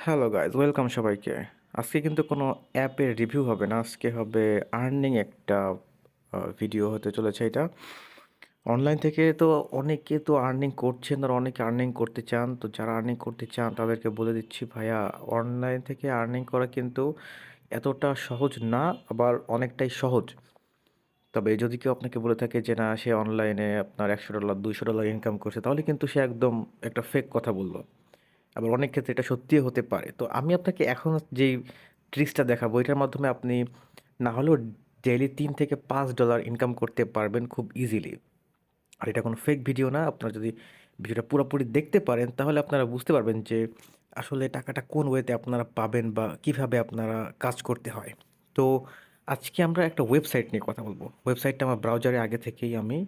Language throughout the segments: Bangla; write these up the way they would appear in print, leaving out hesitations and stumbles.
হ্যালো গাইজ, ওয়েলকাম সবাইকে। আজকে কিন্তু কোনো অ্যাপের রিভিউ হবে না, আজকে হবে আর্নিং একটা ভিডিও হতে চলেছে। এটা অনলাইন থেকে তো অনেকে তো আর্নিং করছেন আর অনেকে আর্নিং করতে চান। তো যারা আর্নিং করতে চান তাদেরকে বলে দিচ্ছি, ভাইয়া অনলাইন থেকে আর্নিং করা কিন্তু এতটা সহজ না, আবার অনেকটাই সহজ। তবে যদি কেউ আপনাকে বলে থাকে যে না, সে অনলাইনে আপনার $100 $200 ইনকাম করছে, তাহলে কিন্তু সে একদম একটা ফেক কথা বললো। আবার অনেক ক্ষেত্রে এটা সত্যিও হতে পারে। তো আমি আপনাকে এখন যেই ট্রিক্সটা দেখাবো, এটার মাধ্যমে আপনি না হলেও ডেইলি $3 থেকে $5 ইনকাম করতে পারবেন খুব ইজিলি। আর এটা কোনো ফেক ভিডিও না। আপনারা যদি ভিডিওটা পুরোপুরি দেখতে পারেন তাহলে আপনারা বুঝতে পারবেন যে আসলে টাকাটা কোন ওয়েতে আপনারা পাবেন বা কিভাবে আপনারা কাজ করতে হয়। তো আজকে আমরা একটা ওয়েবসাইট নিয়ে কথা বলবো। ওয়েবসাইটটা আমার ব্রাউজারে আগে থেকেই আমি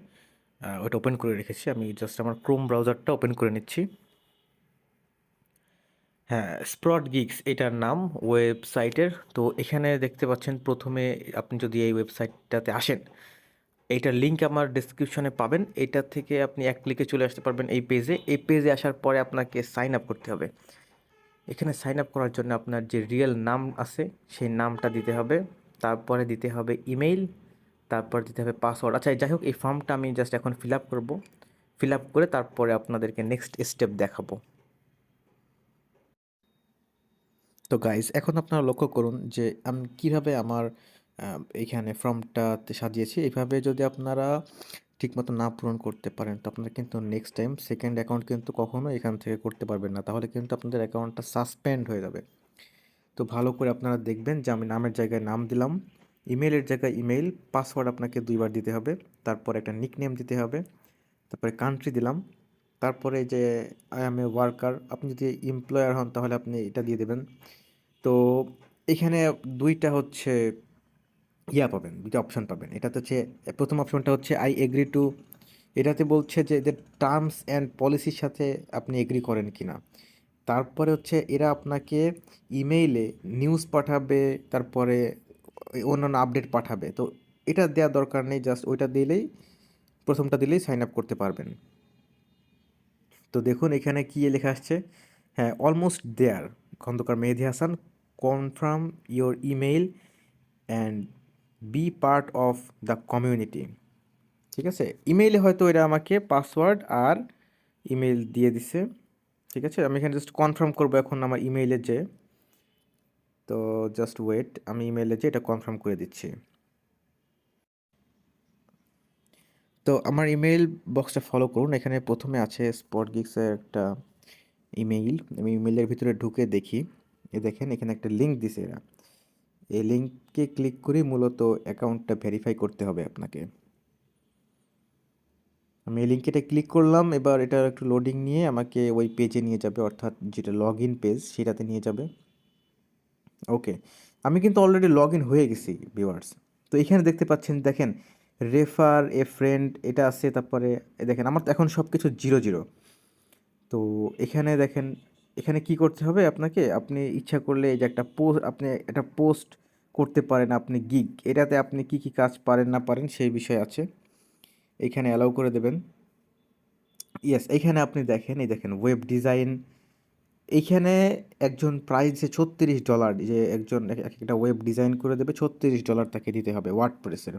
ওটা ওপেন করে রেখেছি। আমি জাস্ট আমার ক্রোম ব্রাউজারটা ওপেন করে নিচ্ছি। হ্যাঁ, স্প্রট গিগস এটার নাম ওয়েবসাইটের। তো এখানে দেখতে পাচ্ছেন, প্রথমে আপনি যদি এই ওয়েবসাইটটাতে আসেন, এইটার লিঙ্ক আমার ডেসক্রিপশনে পাবেন। এটা থেকে আপনি এক ক্লিকে চলে আসতে পারবেন এই পেজে। এই পেজে আসার পরে আপনাকে সাইন আপ করতে হবে। এখানে সাইন আপ করার জন্য আপনার যে রিয়েল নাম আছে সেই নামটা দিতে হবে, তারপরে দিতে হবে ইমেইল, তারপর দিতে হবে পাসওয়ার্ড। আচ্ছা, যাই হোক, এই ফর্মটা আমি জাস্ট এখন ফিল আপ করবো। ফিল আপ করে তারপরে আপনাদেরকে নেক্সট স্টেপ দেখাবো। তো গাইস, এখন আপনারা লক্ষ্য করুন যে আমি কিভাবে আমার এইখানে ফর্মটাতে সাজিয়েছি। এইভাবে যদি আপনারা ঠিকমতো না পূরণ করতে পারেন তো আপনারা কিন্তু নেক্সট টাইম সেকেন্ড অ্যাকাউন্ট কিন্তু কখনো এখান থেকে করতে পারবেন না, তাহলে কিন্তু আপনাদের অ্যাকাউন্টটা সাসপেন্ড হয়ে যাবে। তো ভালো করে আপনারা দেখবেন যে আমি নামের জায়গায় নাম দিলাম, ইমেইলের জায়গায় ইমেইল, পাসওয়ার্ড আপনাকে 2বার দিতে হবে, তারপর একটা নিকনেম দিতে হবে, তারপরে কান্ট্রি দিলাম, তারপরে যে আই এম এ ওয়ার্কার, আপনি যদি এমপ্লয়ার হন তাহলে আপনি এটা দিয়ে দেবেন। তো এখানে দুইটা হচ্ছে পাবেন, দুইটা অপশন পাবেন। এটাতে হচ্ছে প্রথম অপশনটা হচ্ছে আই এগ্রি টু। এটাতে বলছে যে এদের টার্মস অ্যান্ড পলিসির সাথে আপনি এগ্রি করেন কিনা। তারপরে হচ্ছে এরা আপনাকে ইমেইলে নিউজ পাঠাবে, তারপরে অন্যান্য আপডেট পাঠাবে। তো এটা দেওয়ার দরকার নেই, জাস্ট ওইটা দিলেই, প্রথমটা দিলেই সাইন আপ করতে পারবেন। তো দেখুন এখানে কি লেখা আসছে। হ্যাঁ, almost there, Khandakar Mehedi Hasan, confirm your email and be part of the community. ঠিক আছে, ইমেইলে হয়তো এরা আমাকে পাসওয়ার্ড আর ইমেইল দিয়ে দিছে। ঠিক আছে, আমি এখানে জাস্ট কনফার্ম করবো এখন আমার ইমেইলে যে। তো জাস্ট ওয়েট, আমি ইমেইলে যে এটা কনফার্ম করে দিচ্ছি। তো আমার ইমেইল বক্সটা ফলো করুন। এখানে প্রথমে আছে স্পট গিগসের একটা ইমেইল। আমি ইমেইলের ভিতরে ঢুকে দেখি, এ দেখেন এখানে একটা লিঙ্ক দিছে এরা। এই লিঙ্কে ক্লিক করে মূলত অ্যাকাউন্টটা ভেরিফাই করতে হবে আপনাকে। আমি এই লিঙ্কে এটা ক্লিক করলাম, এবার এটা একটু লোডিং নিয়ে আমাকে ওই পেজে নিয়ে যাবে, অর্থাৎ যেটা লগ ইন পেজ সেটাতে নিয়ে যাবে। ওকে, আমি কিন্তু অলরেডি লগ ইন হয়ে গেছি ভিউয়ার্স। তো এখানে দেখতে পাচ্ছেন, দেখেন রেফার এ ফ্রেন্ড এটা আছে, তারপরে দেখেন আমার তো এখন সব কিছু 0 0। তো এখানে দেখেন, এখানে কি করতে হবে আপনাকে, আপনি ইচ্ছা করলে এই যে একটা পোস্ট, আপনি একটা পোস্ট করতে পারেন। আপনি গিগ, এটাতে আপনি কি কি কাজ পারেন না পারেন সেই বিষয় আছে, এখানে অ্যালাউ করে দেবেন। ইয়েস, এইখানে আপনি দেখেন, এই দেখেন ওয়েব ডিজাইন। এইখানে একজন প্রাইস যে $36, যে একজন একটা ওয়েব ডিজাইন করে দেবে, $36 তাকে দিতে হবে ওয়ার্ডপ্রেসের।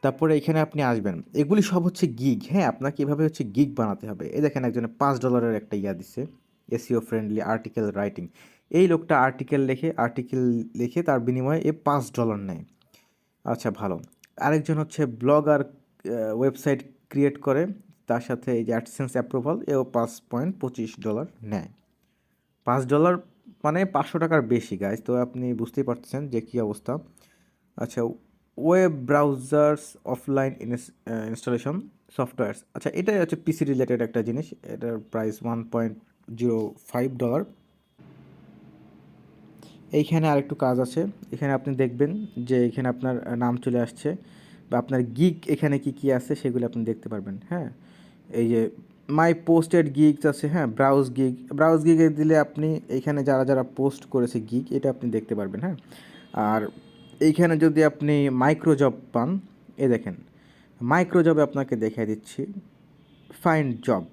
তারপরে এখানে আপনি আসবেন, এগুলি সব হচ্ছে গিগ। হ্যাঁ, আপনাকে এভাবে হচ্ছে গিগ বানাতে হবে। এই দেখেন একজনে $5 একটা দিচ্ছে, এসইও ফ্রেন্ডলি আর্টিকেল রাইটিং। এই লোকটা আর্টিকেল লিখে তার বিনিময়ে $5 নেয়। আচ্ছা, ভালো। আরেকজন হচ্ছে ব্লগার, ওয়েবসাইট ক্রিয়েট করে, তার সাথে এই যে অ্যাডসেন্স অ্যাপ্রুভাল, এও $5.25 নেয়। $5 মানে $500 বেশি গাইজ। তো আপনি বুঝতেই পারতেছেন যে কী অবস্থা। আচ্ছা, ওয়েব ব্রাউজার্স অফলাইন ইনস্টলেশন সফটওয়্যারস। আচ্ছা, এটাই হচ্ছে পিসি রিলেটেড একটা জিনিস। এটার প্রাইস $1.05। এইখানে আরেকটু কাজ আছে। এখানে আপনি দেখবেন যে এখানে আপনার নাম চলে আসছে, বা আপনার গিগ এখানে কি কি আছে সেগুলো আপনি দেখতে পারবেন। হ্যাঁ, এই যে মাই পোস্টেড গিগস আছে। হ্যাঁ, ব্রাউজ গিগে দিলে আপনি এইখানে যারা যারা পোস্ট করেছে গিগ, এটা আপনি দেখতে পারবেন। হ্যাঁ, আর এইখানে যদি আপনি মাইক্রো জব পান, এ দেখেন মাইক্রো জবে আপনাকে দেখিয়ে দিচ্ছি, ফাইন্ড জব।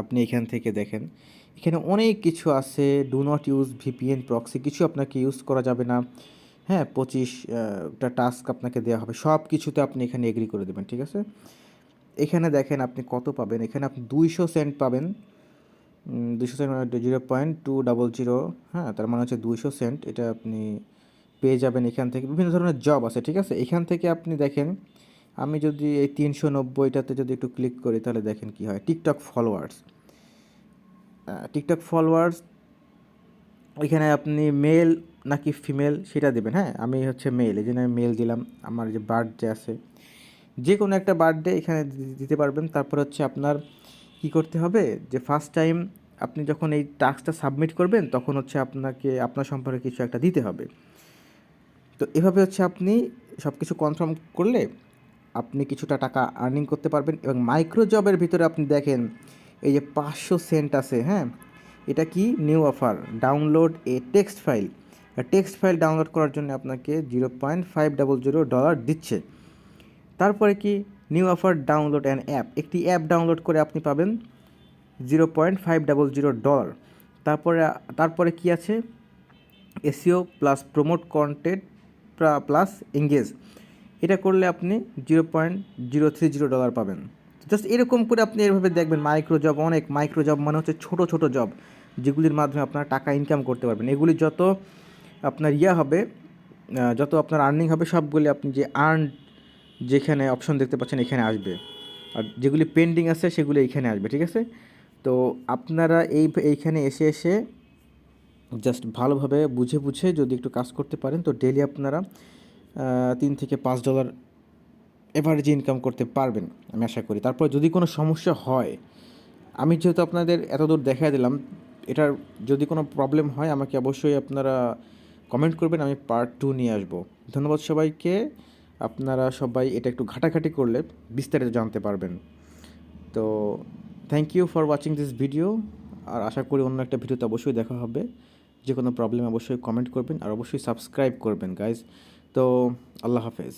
আপনি এখান থেকে দেখেন, এখানে অনেক কিছু আছে, do not use VPN proxy কিছু আপনাকে ইউজ করা যাবে না। হ্যাঁ, 25টা টাস্ক আপনাকে দেওয়া হবে, সব কিছুতে আপনি এখানে এগ্রি করে দেবেন, ঠিক আছে? এখানে দেখেন আপনি কত পাবেন, এখানে আপনি 200 সেন্ট পাবেন। 200 সেন্ট মানে 0.200, হ্যাঁ, তার মানে হচ্ছে 200 সেন্ট। এটা আপনি পেয়ে যাবেন এখান থেকে। বিভিন্ন ধরনের জব আছে, ঠিক আছে? এখান থেকে আপনি দেখেন, আমি যদি এই 390টাতে যদি একটু ক্লিক করি তাহলে দেখেন কি হয়। টিকটক ফলোয়ার্স, টিকটক ফলোয়ার্স, এখানে আপনি মেল নাকি ফিমেল সেটা দেবেন। হ্যাঁ, আমি হচ্ছে মেল, এই জন্য আমি মেল দিলাম। আমার যে বার্থডে আছে, যে কোনো একটা বার্থডে এখানে দিতে পারবেন। তারপর হচ্ছে আপনার কি করতে হবে, যে ফার্স্ট টাইম আপনি যখন এই টাস্কটা সাবমিট করবেন তখন হচ্ছে আপনাকে আপনার সম্পর্কে কিছু একটা দিতে হবে। তো এভাবে হচ্ছে আপনি সব কিছু কনফার্ম করলে আপনি কিছুটা টাকা আর্নিং করতে পারবেন। এবং মাইক্রো জবের ভিতরে আপনি দেখেন এই যে 500 সেন্ট আছে, হ্যাঁ, এটা কি new offer, download a text file. Text file download করার জন্য আপনাকে $0.500 দিচ্ছে। তারপরে কি new offer, download an app, একটি অ্যাপ ডাউনলোড করে আপনি পাবেন $0.500। তারপরে তারপরে কি আছে, SEO plus promote content plus engage, এটা করলে আপনি $0.030 পাবেন। জাস্ট এরকম করে আপনি এভাবে দেখবেন মাইক্রো জব, অনেক মাইক্রো জব মানে হচ্ছে ছোটো ছোটো জব, যেগুলির মাধ্যমে আপনারা টাকা ইনকাম করতে পারবেন। এগুলি যত আপনার হবে, যত আপনার আর্নিং হবে, সবগুলি আপনি যে আর্ন যেখানে অপশন দেখতে পাচ্ছেন এখানে আসবে, আর যেগুলি পেন্ডিং আছে সেগুলি এইখানে আসবে, ঠিক আছে? তো আপনারা এইখানে এসে এসে জাস্ট ভালোভাবে বুঝে বুঝে যদি একটু কাজ করতে পারেন তো ডেলি আপনারা $3 থেকে $5 এভারেজে ইনকাম করতে পারবেন আমি আশা করি। তারপর যদি কোনো সমস্যা হয়, আমি যেহেতু আপনাদের এতদূর দেখাই দিলাম, এটার যদি কোনো প্রবলেম হয় আমাকে অবশ্যই আপনারা কমেন্ট করবেন, আমি পার্ট 2 নিয়ে আসবো। ধন্যবাদ সবাইকে। আপনারা সবাই এটা একটু ঘাটাঘাটি করলে বিস্তারিত জানতে পারবেন। তো thank you for watching this video. আর আশা করি অন্য একটা ভিডিওতে অবশ্যই দেখা হবে। যে কোনো প্রবলেম অবশ্যই কমেন্ট করবেন আর অবশ্যই সাবস্ক্রাইব করবেন গাইজ। তো আল্লাহ হাফেজ।